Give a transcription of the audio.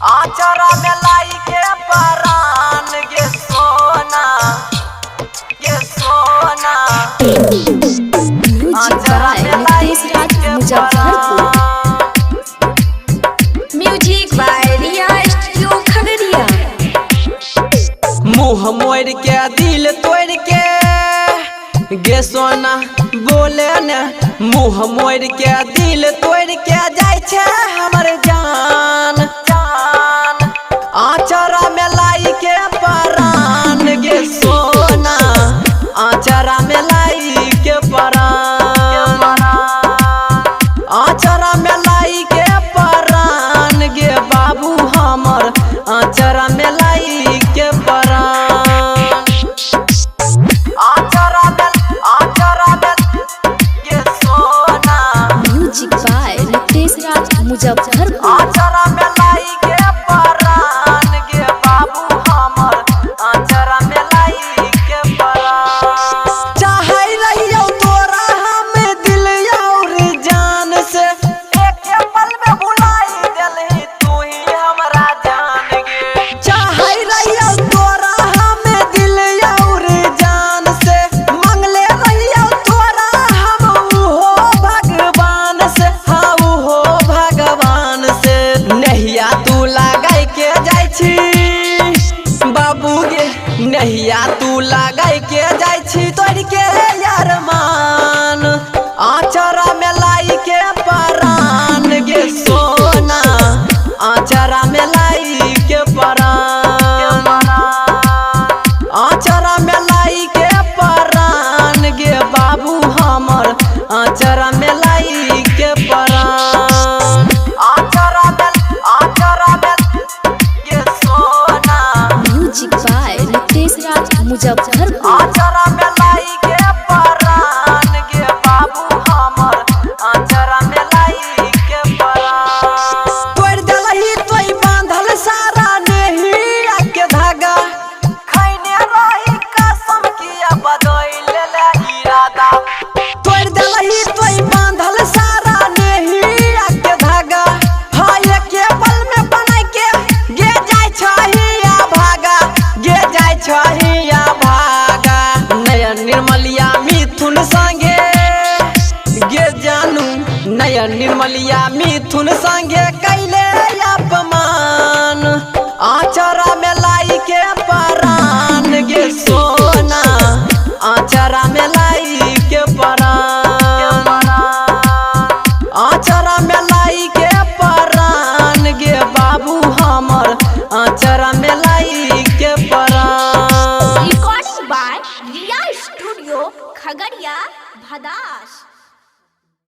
आचरा में लाई के परान गे सोना गे सोना। आचरा में लाई के परान। Music by Riya studio Khagaria. मुँह मोड़ के दिल तोड़ के गे सोना बोले न। मुँह मोड़ के दिल तोड़ के जाय छे हमर जान जान। आचरा में लाई के परान गे सोना। आचरा में लाई के परान। आचरा में लाई के परान गे बाबू हमर। आचरा में लाई के परान। आचरा में गे सोना। Music by Ritesh Raj Muzaffarpur. आचरा में लाई के परान गे बाबू हमर। आचरा में लाई के परान। चाहे रहियो तोरा हम दिल और जान से। एक पल में भुलाई देलही तू ही हमरा जान गे। चाहे रहियो तोरा हम दिल और जान से। मंगले रहियो तोरा हम उहो भगवान से। हाँ उहो भगवान से। नहिया तू लगाई के जाय छी बाबू गे। नहिया तू लगाई के जाय छी तोड़ के यार मान। आचरा में लाई के परान गे सोना। आचरा में लाई के परान। आचरा में लाई के परान गे बाबू हमर। आचरा में लाई के परान। आचरा में गे सोना। Music by Ritesh Raj Muzaffarpur. आचरा में लाई के परान गे बाबू हमर। आचरा में लाई के परान। तोड़ देलही तोई बांधल सारा नेहिया के धागा। खैने रही कसम किया बदल ले इरादा। तोड़ देलही तोई बांधल सारा नेहिया के धागा। हाँ एके पल में बनाई के गे जाय छहिया भागा। गे जाय छहिया भागा। नयन निर्मलिया मिथुन संगे गे जानू। नयन निर्मलिया मिथुन संगे कैले अपमान। आचरा में लाई के परान गे सोना। आचरा में लाई के परान। आचरा में लाई के परान गे बाबू हमर। आचरा में लाई के परान। Records by Riya studio Khagaria Bhadas.